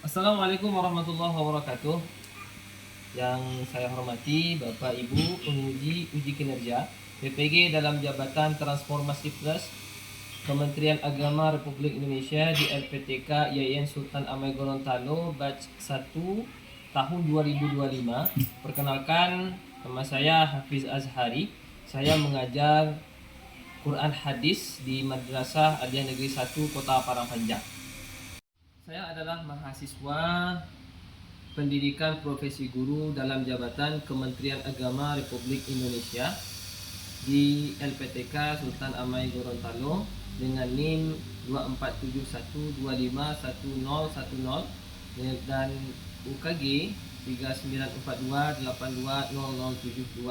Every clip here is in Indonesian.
Assalamualaikum warahmatullahi wabarakatuh. Yang saya hormati Bapak Ibu penguji uji kinerja PPG dalam Jabatan Transformasi Plus Kementerian Agama Republik Indonesia di LPTK YN Sultan Amai Gorontalo batch 1 tahun 2025. Perkenalkan, nama saya Hafiz Azhari. Saya mengajar Quran Hadis di Madrasah Aliyah Negeri 1 Kota Parangpanjang. Saya adalah mahasiswa pendidikan profesi guru dalam jabatan Kementerian Agama Republik Indonesia di LPTK Sultan Amai Gorontalo dengan NIM 2471251010 dan UKG 3942820072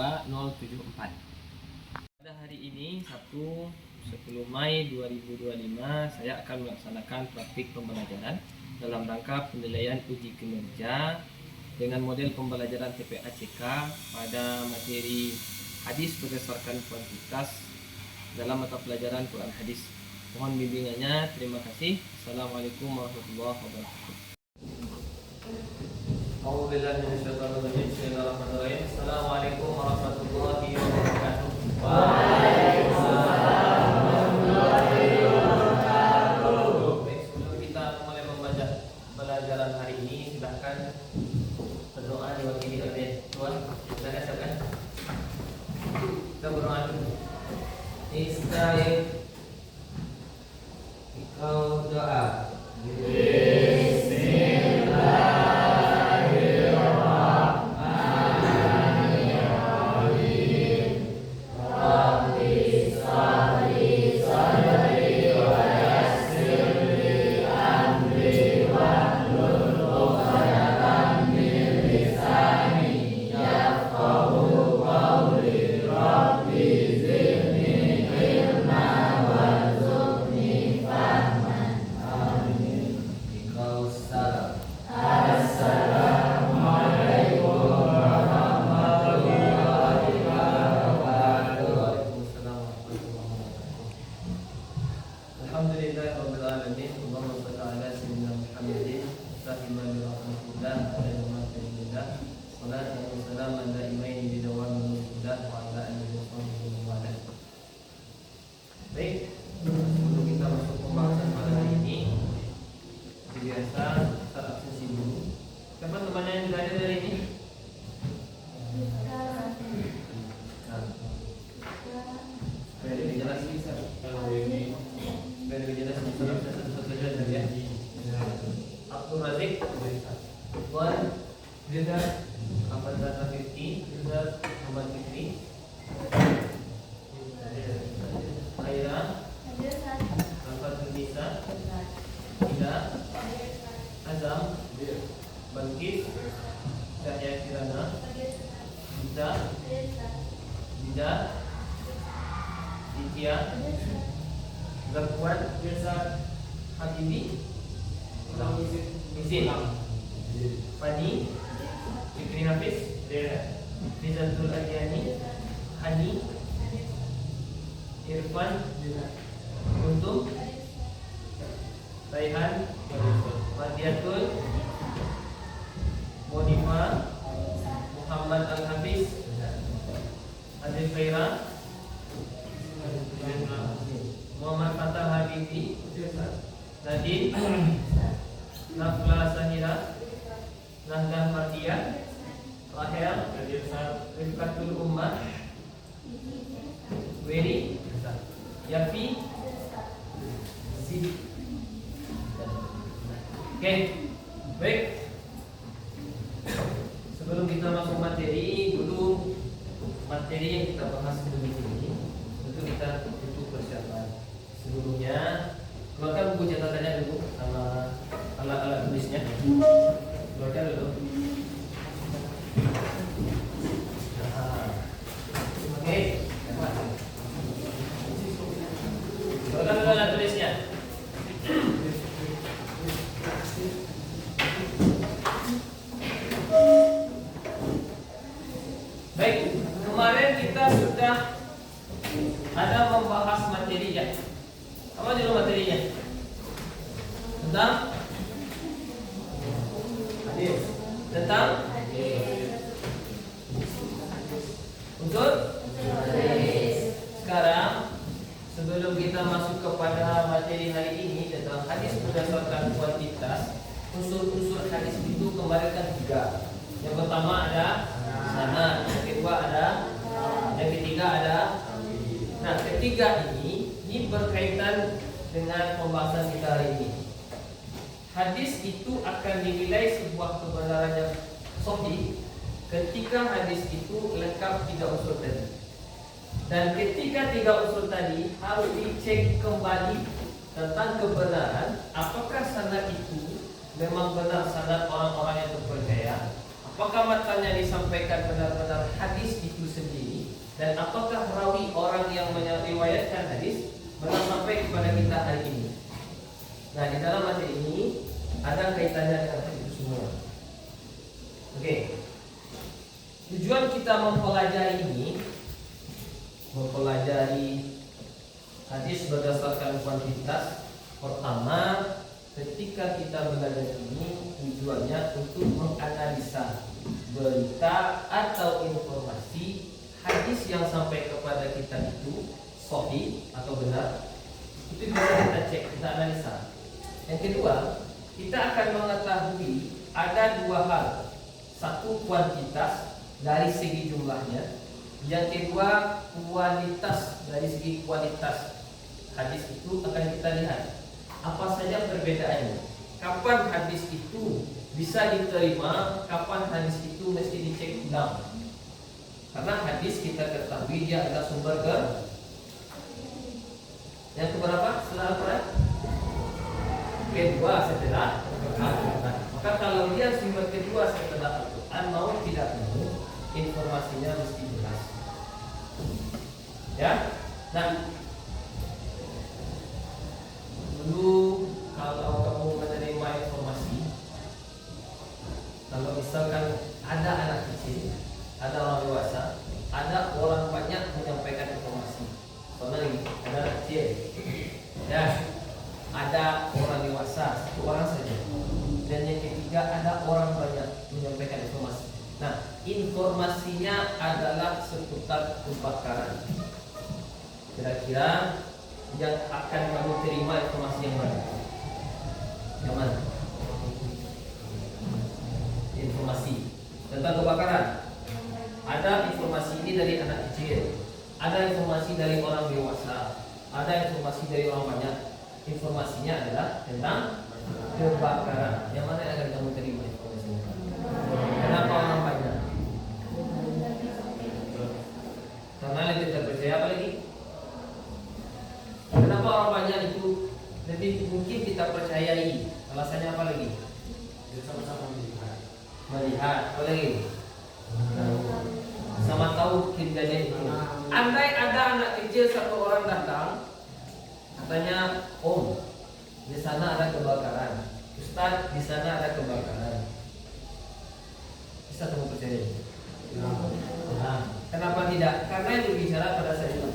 Pada hari ini Sabtu 10 Mei 2025 saya akan melaksanakan praktik pembelajaran dalam rangka penilaian uji kinerja dengan model pembelajaran TPACK pada materi hadis berdasarkan kuantitas dalam mata pelajaran Quran Hadis. Mohon bimbingannya. Terima kasih. Assalamualaikum warahmatullahi wabarakatuh. Assalamualaikum warahmatullahi wabarakatuh. Pelajaran hari ini silahkan berdoa diwakili oleh Tuhan. Silakan siapkan. Kita berdoa dulu. Istaghfir. Engkau doa. Baik, sebelum kita masuk pembahasan pada hari ini, biasa start absensi dulu. Siapa teman yang tidak ada dari ini? Biar lebih jelas bisa. Biar lebih jelas satu saja dari ya. Abdul Razik, Wan, Rida, Ahmad Zahra Fitri, Rida, Ahmad Fitri, Aira, Rafatul Nisa, Ida, Azam, Balkis, Yahya Kirana, Ida, Dida, Ditya, Zarkuan, Habibi, Izin, Fadi, Fikri Hafiz, Rizatul Adiyani, Hani, Irfan, Untung, Raihan, Madiatul, Monifa, Muhammad Al-Hafiz, Adil Khaira, Muhammad Fatah Habibi, Nadine, Nafla Sahira, Nahdah Mardia, Rahel, Rifkatul Ummah, Weri, Yafi, Zid. Oke, baik. Sebelum kita masuk materi, dulu materi yang kita bahas sebelum ini, tentu kita butuh persiapan. Sebelumnya, keluarkan buku catatannya dulu sama alat-alat tulisnya. Keluarkan dulu. Oke. Keluarkan dulu alat tulisnya. Baik, kemarin kita sudah ada membahas materinya. Apa dulu materinya? Tentang Tentang unsur. Sekarang sebelum kita masuk kepada materi hari ini tentang hadis berdasarkan kuantitas, unsur-unsur hadis itu kemarin kan 3. Yang pertama ada sanad, yang kedua ada, yang ketiga ada. Nah, ketiga ini berkaitan dengan pembahasan kita hari ini. Hadis itu akan dinilai sebuah kebenaran yang sahih ketika hadis itu lengkap 3 unsur tadi. Dan ketika 3 unsur tadi harus dicek kembali tentang kebenaran, apakah sanad itu memang benar sanad orang-orang yang terpercaya, apakah matanya disampaikan benar-benar hadis itu sendiri, dan apakah rawi orang yang meriwayatkan hadis benar sampai kepada kita hari ini. Nah, di dalam materi ini ada kaitannya dengan hadis itu semua. Oke. Tujuan kita mempelajari hadis berdasarkan kuantitas. Pertama, ketika kita belajar ini tujuannya untuk menganalisa berita atau informasi hadis yang sampai kepada kita itu sahih atau benar. Itu bisa kita cek, kita analisa. Yang kedua, kita akan mengetahui ada 2 hal. Satu, kuantitas dari segi jumlahnya. Yang kedua, kualitas dari segi kualitas hadis itu akan kita lihat. Apa saja perbedaannya? Kapan hadis itu bisa diterima, kapan hadis itu mesti dicek ulang. Karena hadis kita ketahui dia adalah sumber yang keberapa setelah Al-Quran? Kedua setelah Al-Quran. Maka kalau dia sumber kedua setelah Al-Quran, mau tidak mau informasinya mesti jelas. Ya, nah dulu kalau kamu menerima informasi, kalau misalkan ada anak kecil, ada orang dewasa, ada orang banyak menyampaikan informasi. Soalnya ada anak kecil, ya, ada orang dewasa, 1 orang saja, dan yang ketiga ada orang banyak menyampaikan informasi. Nah, informasinya adalah seputar kebakaran. Kira-kira yang akan kamu terima informasi yang mana? Yang mana? Informasi tentang kebakaran. Ada informasi ini dari anak kecil, ada informasi dari orang dewasa, ada informasi dari orang banyak. Informasinya adalah tentang kebakaran. Yang mana yang akan kamu terima informasinya? Kenapa orang banyak? Karena lebih terpercaya. Apa lagi? Kenapa orang banyak itu lebih mungkin kita percayai? Alasannya apa lagi? Sama-sama melihat. Apa lagi? Sama tahu kejadian itu. Andai ada anak kecil 1 orang datang, katanya, Om, di sana ada kebakaran. Ustaz, di sana ada kebakaran. Bisa kamu percaya? Nah, kenapa tidak? Karena yang berbicara pada saat itu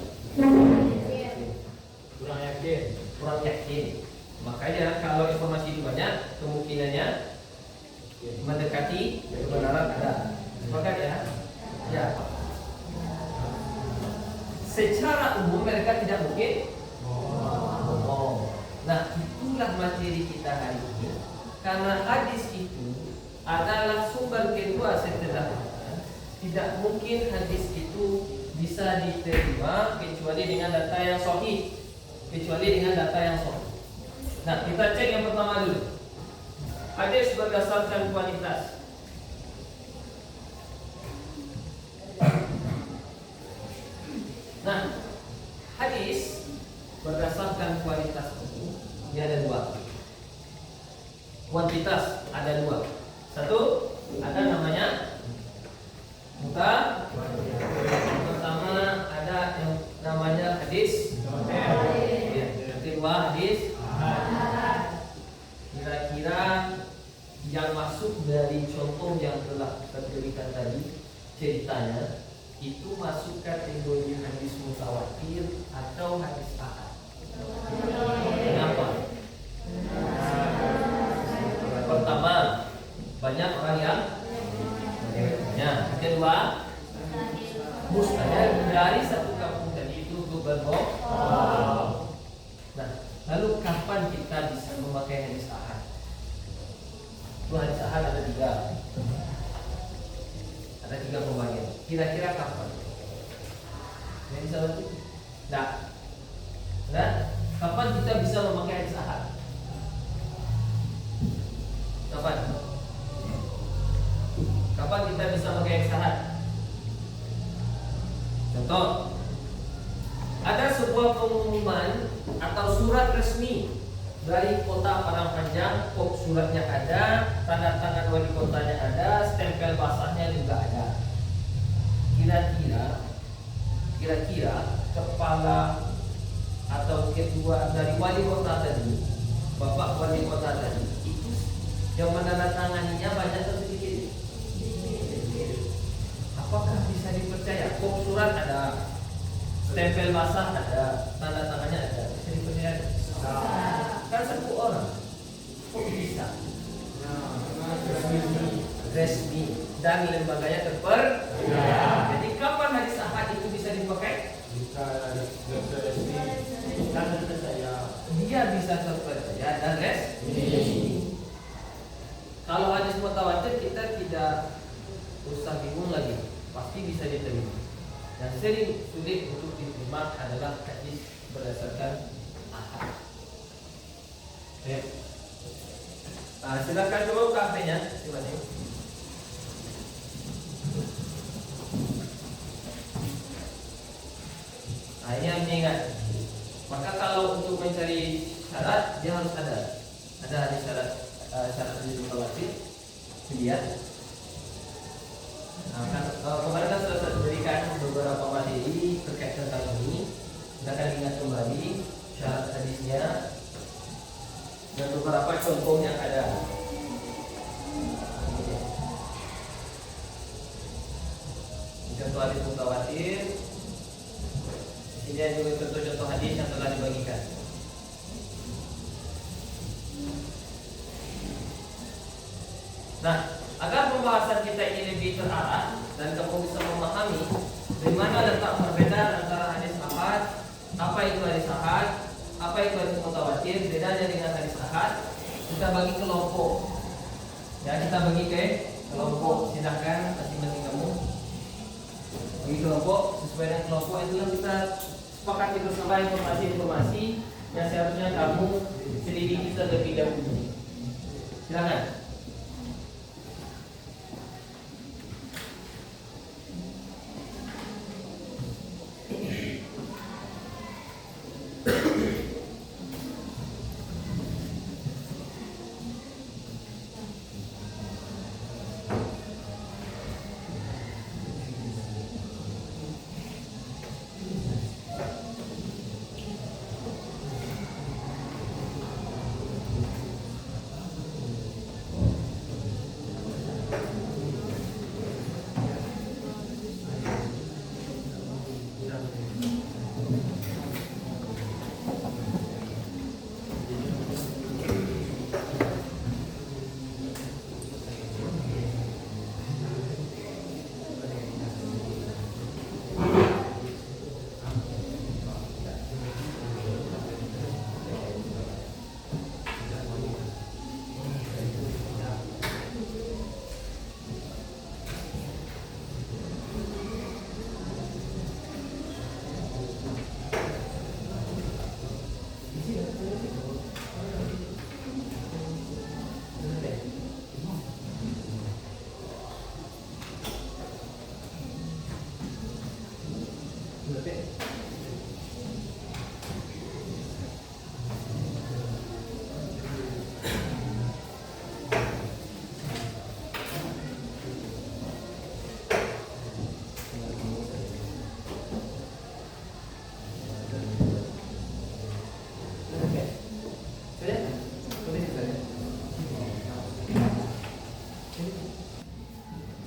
kurang yakin. Makanya kalau informasi itu banyak, kemungkinannya mendekati kebenaran ada. Sepakat ya? Ya. Secara umum mereka tidak mungkin bohong. Nah, itulah materi kita hari ini. Karena hadis itu adalah sumber kedua setelah Quran, tidak mungkin hadis itu bisa diterima kecuali dengan data yang sahih. Nah, kita cek yang pertama dulu. Hadis berdasarkan kualitas. Nah, hadis berdasarkan kualitas ini dia ada 2. Kuantitas ada 2. Satu, ada namanya muka. Yang pertama ada yang namanya hadis. Yang kedua hadis. Kira-kira yang masuk dari contoh yang telah kita berikan tadi ceritanya itu masuk kategori hadis mutawatir atau hadis ahad. Kenapa? Pertama, banyak orang yang menerima. Kedua, mustahil dari satu kampung tadi itu berbohong. Nah, lalu kapan kita bisa memakai hadis ahad? Itu hadis ahad ada tiga. Ada tiga pembagian. Kira-kira kapan? Yang bisa bantu? Nah, kapan kita bisa memakai hadis ahad? Kapan? Kapan kita bisa memakai hadis ahad? Contoh, ada sebuah pengumuman atau surat resmi dari Kota Padang Panjang, suratnya ada, tanda tangan wali kotanya ada, stempel basahnya juga ada. Kira-kira kepala atau ketua dari wali kota tadi, bapak wali kota tadi, itu yang menandatanganinya banyak atau sedikit? Apakah bisa dipercaya? Surat ada, stempel basah ada, tanda tangannya ada, bisa dipercaya? Kan satu orang, kok bisa? Resmi dan lembaganya terpercaya. Jadi kapan hadis ahad itu bisa dipakai? Dia bisa terpercaya dan resmi. Kalau hadis mutawatir kita tidak usah bingung lagi, pasti bisa diterima. Yang sering sulit untuk diterima adalah hadis berdasarkan ahad. Oke. Silakan coba buka HP-nya, coba nih. Ini yang diingat. Maka kalau untuk mencari syarat, dia harus ada hadis syarat hadis mutawatir. Lihat. Kemarin kan sudah saya berikan beberapa materi terkait tentang ini. Kita akan ingat kembali syarat hadisnya dan beberapa contoh yang ada. Contoh hadis mutawatir. Ini juga contoh-contoh hadis yang telah dibagikan. Nah, agar pembahasan kita ini lebih terarah dan kamu bisa memahami di mana letak perbedaan antara hadis ahad, apa itu hadis ahad, apa itu hadis mutawatir, bedanya dengan hadis ahad, kita bagi kelompok. Ya, kita bagi ke kelompok. Silakan masing-masing kamu bagi kelompok. Sesuai dengan kelompok itulah kita sepakati bersama informasi-informasi yang seharusnya kamu selidiki terlebih dahulu. Silakan.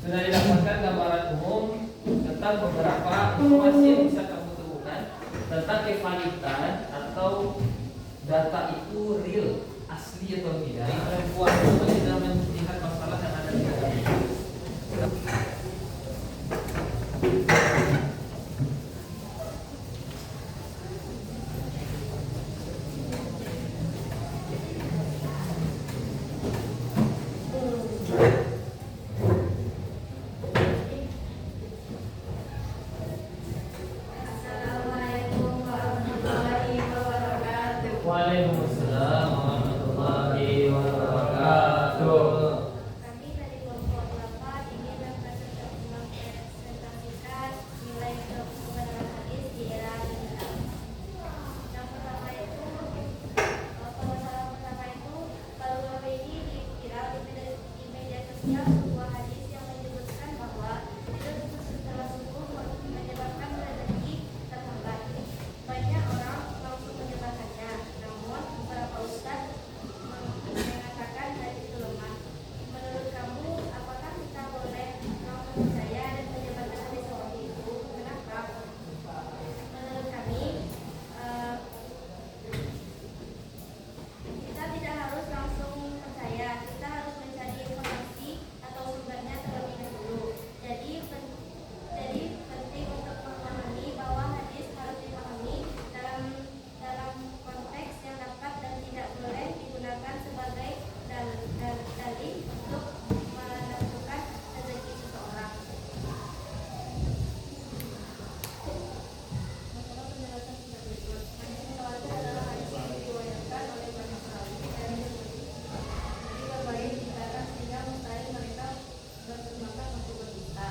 Sudah didapatkan gambaran umum tentang beberapa informasi yang bisa kamu temukan tentang kevalidan atau data itu real, asli atau tidak. Yang perempuan itu tidak melihat masalah yang ada di Ya, sebuah hadis yang menyebutkan bahwa tidur setelah subuh menyebabkan rezeki terhambat. Banyak orang langsung menyebabkannya, namun beberapa ustaz mengatakan hadis itu lemah. Menurut kamu, apakah kita boleh langsung percaya dan menyebabkan hadis seperti itu? Kenapa? Menurut kami, eh, kita tidak harus langsung percaya. Kita harus mencari informasi atau sumbernya terlebih dahulu. Jadi penting untuk memahami bahwa hadis harus dipahami dalam konteks yang dapat dan tidak boleh digunakan sebagai dalih untuk menentukan rezeki seseorang. Masalah penjelasan singkat berikut. Hadis mutawatir adalah hadis yang diriwayatkan oleh banyak perawi dari jadi berbagai tingkatan sehingga mustahil mereka bersepakat untuk berdusta.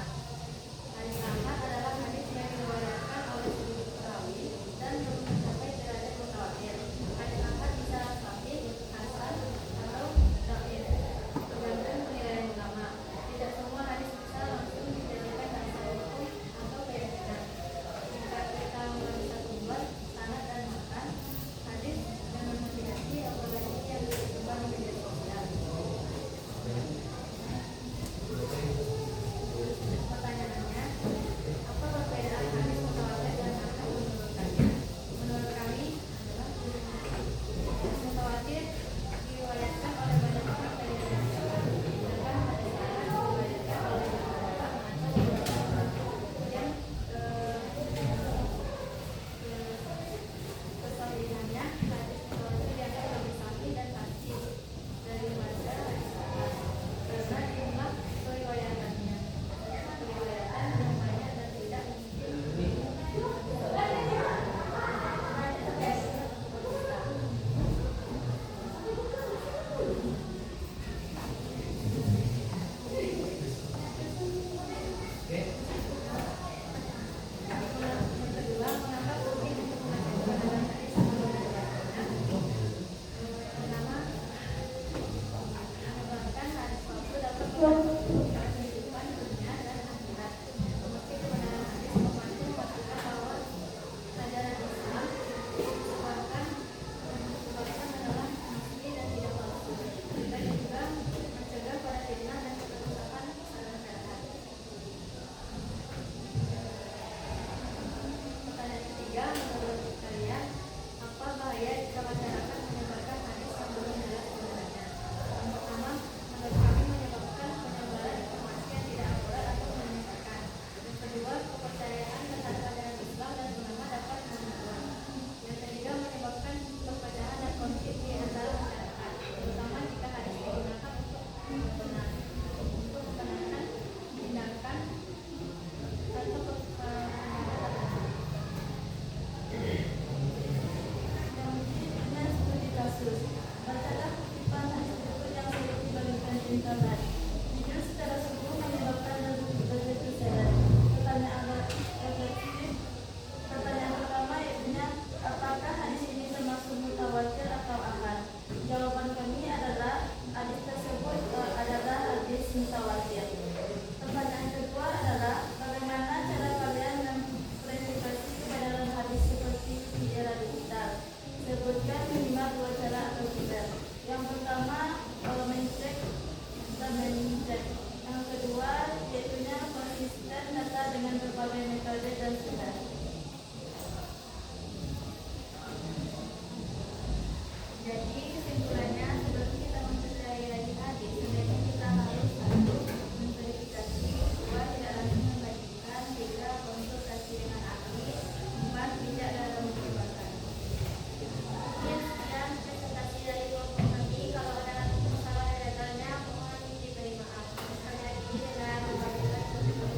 Hadis ahad adalah hadis yang diriwayatkan oleh sedikit perawi dan belum mencapai derajat mutawatir. Hadis ahad bisa sahih, hasan, atau dhaif, tergantung penilaian ulama. Tidak semua hadis bisa langsung dijadikan dasar hukum atau keyakinan. Jika kita bisa membuat sanad dan makan hadis dengan motivasi apalagi yang disebar di media sosial. Pertanyaannya, apa perbedaan hadis mutawatir dan ahad menurut kalian? Menurut kami adalah hadis mutawatir diriwayatkan oleh banyak orang dari banyak jalan, sedangkan hadis ahad diriwayatkan oleh beberapa orang atau beberapa orang yang kesahihannya hadis mutawatir dianggap lebih sahih dan pasti daripada hadis ahad karena jumlah periwayatannya. Periwayatan yang banyak dan tidak mungkin yang kedua, mengapa penting untuk mengetahui dalam hadis sebelum meriwayatkannya? Pertama, menebarkan hadis palsu dapat mengganggu kehidupan dunia dan akhirat. Meski kebenaran hadis membantu memastikan bahwa ajaran Islam disebarkan adalah asli dan tidak palsu, dan juga mencegah pada fitnah dan kerusakan masyarakat. Pertanyaan ketiga, menurut kalian, apa bahaya jika masyarakat menyebarkan hadis yang belum jelas kebenarannya? Yang pertama, menurut kami menyebabkan penyebaran informasi yang tidak akurat atau menyesatkan. Yang kedua, kepercayaan terhadap ajaran Islam dan ulama dapat menurun. Yang ketiga, menyebabkan perpecahan dan konflik di antara masyarakat, terutama jika hadis digunakan untuk membenarkan tindakan atau yang punya studi kasus. Bacalah kutipan hadis berikut yang sudah dibagikan di internet. Jujur secara sungguh menyebabkan rezeki sedan. Pertanyaan pertama yaitu apakah hadis ini termasuk mutawatir atau ahad? Jawaban kami adalah hadis tersebut adalah hadis mutawatir. Pertanyaan kedua adalah bagaimana cara kalian memverifikasi kebenaran hadis seperti di era digital? Sebutkan minimal 2 cara atau 3. Yang pertama, mengecek dan mengecek. Yang kedua, yaitu konsisten data dengan berbagai metode dan sumber. Jadi kesimpulannya, sebelum kita mempercayai lagi hadis, sebaiknya kita harus satu memverifikasi, dua tidak langsung membagikan, tiga konsultasi dengan ahli, empat bijak dalam menyebarkan. Sekian presentasi dari kelompok kami. Kalau ada kesalahan detailnya, mohon diberi maaf. Saya dengan Bapak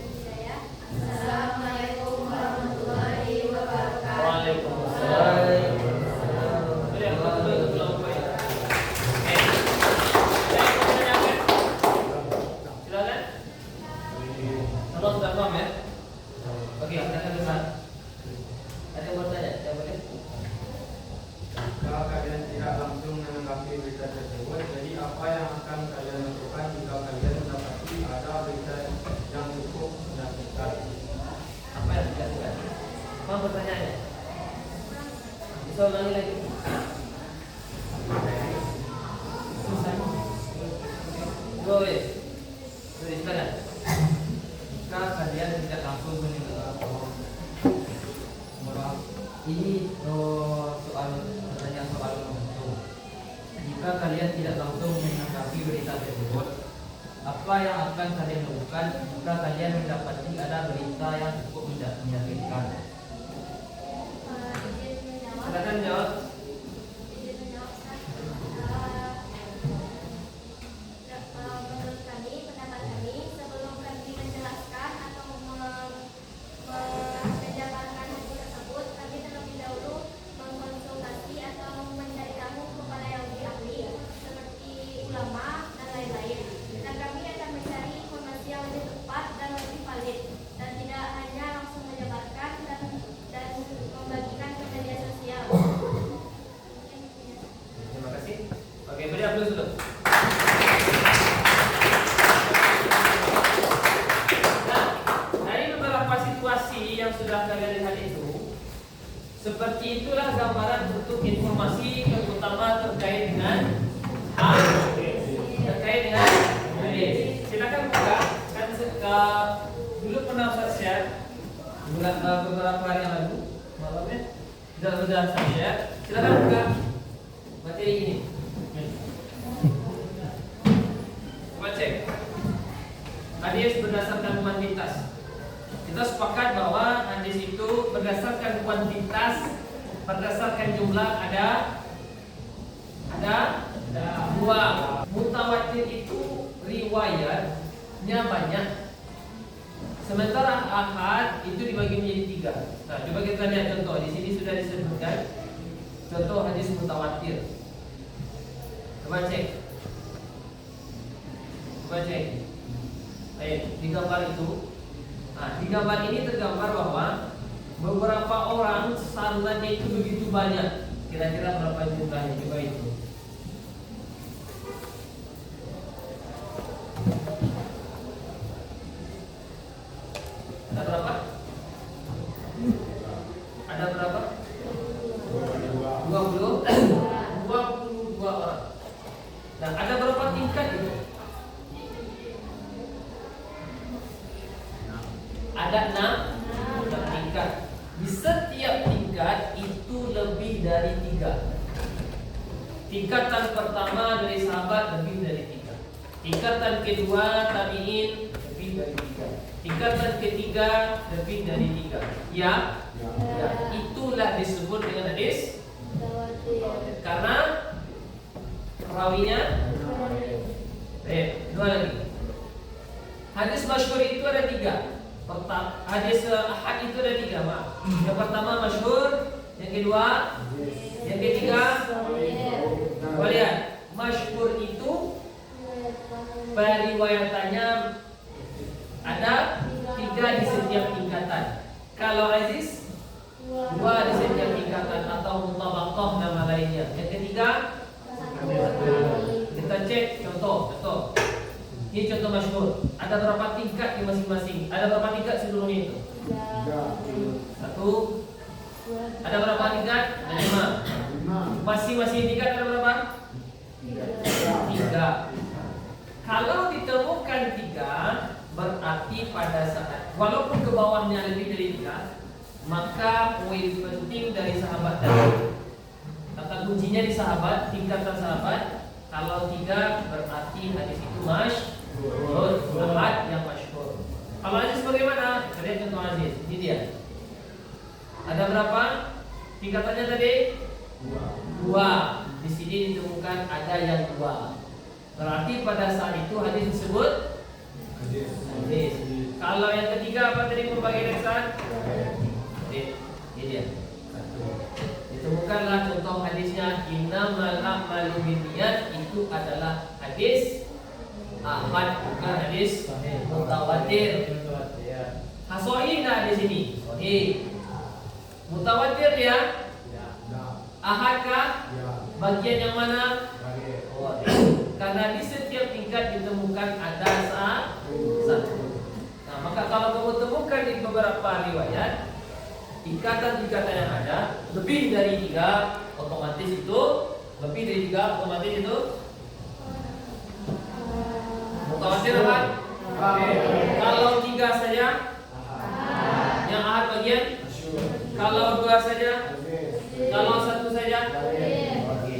Hidayah. Assalamualaikum warahmatullahi wabarakatuh. Saya ulangi lagi. Boleh. Boleh, silakan. Jika kalian tidak langsung meninggalkan ini soal pertanyaan soal langsung. Jika kalian tidak langsung menanggapi berita tersebut, apa yang akan kalian lakukan jika kalian mendapati ada berita yang cukup menyakitkan? Izin menjawab. Silakan jawab. Izin menjawab, Ustaz. Menurut kami, pendapat kami, sebelum kami menjelaskan atau menjabarkan hasil tersebut, kami terlebih dahulu mengkonsultasi atau mencari tahu kepada yang lebih ahli, seperti ulama dan lain-lain. Dan kami akan mencari informasi yang lebih tepat dan lebih valid, dan tidak hanya langsung menjabarkan dan membagikan ke media sosial. Terima kasih. Oke, beri aplaus dulu. Nah, dari beberapa situasi yang sudah kalian lihat itu, seperti itulah gambaran bentuk informasi terutama terkait dengan hadis. Silakan buka. Kan dulu pernah saya share beberapa hari yang lalu malamnya sudah saya share. Silakan buka materi ini. Coba cek. Hadis berdasarkan kuantitas. Kita sepakat bahwa hadis itu berdasarkan kuantitas, berdasarkan jumlah ada dua. Mutawatir itu riwayatnya banyak. Sementara ahad itu dibagi menjadi tiga. Nah, coba kita lihat contoh. Di sini sudah disebutkan contoh hadis mutawatir. Coba cek. Di gambar itu. Nah, di gambar ini tergambar bahwa beberapa orang sanadnya itu begitu banyak. Kira-kira berapa jumlahnya? Coba itu. Ada berapa? Ada berapa? 22 orang. Nah, ada berapa tingkat itu? Ada 6 tingkat. Di setiap tingkat itu lebih dari 3. Tingkatan pertama dari sahabat lebih dari 3. Tingkatan kedua tabi'in lebih dari 3. Tingkatan ketiga lebih dari 3. Ya, itulah disebut dengan hadis karena perawinya. Dua lagi. Hadis masyhur itu ada 3. Hadis ahad itu ada 3, Mak. Yang pertama masyhur, yang kedua, yang ketiga waliat. Masyhur itu periwayatannya ada 3 di setiap tingkatan. Kalau aziz 2 di setiap tingkatan atau mutabaqah nama lainnya. Yang ketiga kita cek contoh. Ini contoh masyhur. Ada berapa tingkat di masing-masing? Ada berapa tingkat seluruhnya itu? 1. Ada berapa tingkat? Ada 5. Masing-masing tingkat ada berapa? 3. Kalau ditemukan 3, berarti pada saat walaupun ke bawahnya lebih dari 3, maka poin penting dari sahabat tadi, kata kuncinya di sahabat, tingkatan sahabat. Kalau 3 berarti hadis itu masyhur, ahad yang masyhur. Kalau hadis bagaimana? Lihat contoh hadis. Ini dia. Ada berapa tingkatannya tadi? 2. Di sini ditemukan ada yang 2. Berarti pada saat itu hadis disebut hadis. Kalau yang ketiga apa tadi pembagian ihsan? Ini dia. Ditemukanlah contoh hadisnya, innamal a'malu binniyat, itu adalah hadis ahad, bukan hadis mutawatir. Sahih nah di sini. Mutawatir dia? Ahad kah? Bagian yang mana? Karena di setiap tingkat ditemukan ada satu. Nah, maka kalau kamu temukan di beberapa riwayat ikatan-ikatan yang ada lebih dari 3, otomatis itu lebih dari 3 otomatis itu mutawatir apa? Kalau 3 saja yang ahad bagian, kalau 2 saja, kalau 1 saja. Oke.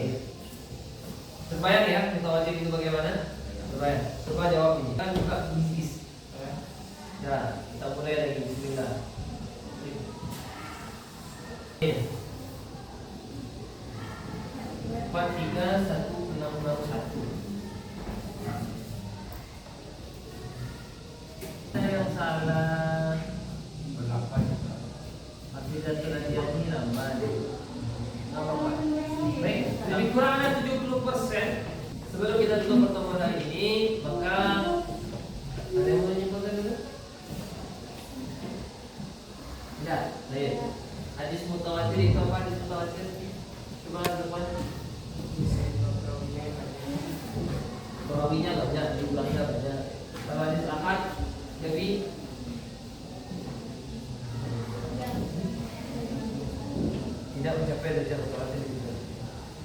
Terbayang ya mutawatir itu bagaimana? Terbayang. Coba jawab ini. Kan buka bisnis. Ya, kita mulai lagi. Bismillah. 43161. Saya yang salah. Akidah kelahiran ini lama deh. Apa Pak? Baik, lebih kurangnya 70%. Sebelum kita tutup pertemuan hari ini, maka ada yang mau menyimpulkan dulu? Tidak, baik. Hadis mutawatir itu apa? Hadis mutawatir? Coba depan. Perawinya banyak, diulangnya banyak. Kalau hadis ahad, jadi tidak mencapai derajat mutawatir itu.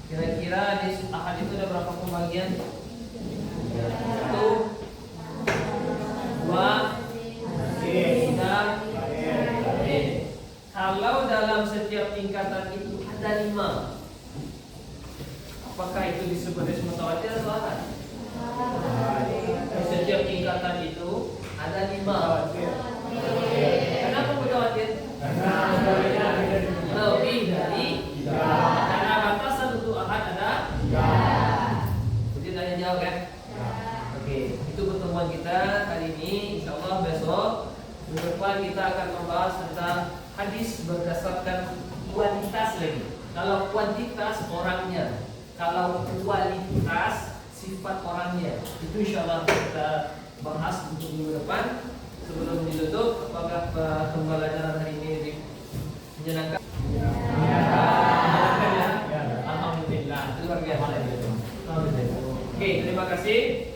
Kira-kira hadis ahad itu ada berapa pembagian? 1, 2, 3. Kalau dalam setiap tingkatan itu ada 5, apakah itu disebut hadis mutawatir atau ahad? Di setiap tingkatan itu ada 5. Kenapa mutawatir? Lebih dari 3. Karena batasan untuk ahad ada 3. Jadi tanya jawab ya? Oke, itu pertemuan kita hari ini. Insyaallah besok minggu depan kita akan membahas tentang hadis berdasarkan kualitas lagi. Kalau kuantitas orangnya, kalau kualitas sifat orangnya, itu insyaallah kita bahas untuk minggu depan. Sebelum ditutup, apakah pembelajaran hari ini menyenangkan? Menyenangkan ya? Alhamdulillah. Luar biasa. Oke, terima kasih.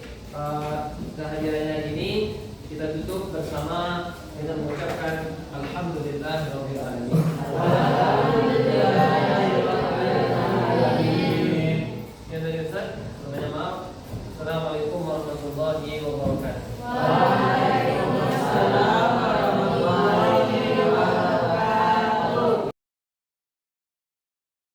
Kehadirannya ini kita tutup bersama dengan mengucapkan alhamdulillahirabbil alamin. Ya dari Ustaz, semuanya maaf. Assalamualaikum warahmatullahi wabarakatuh.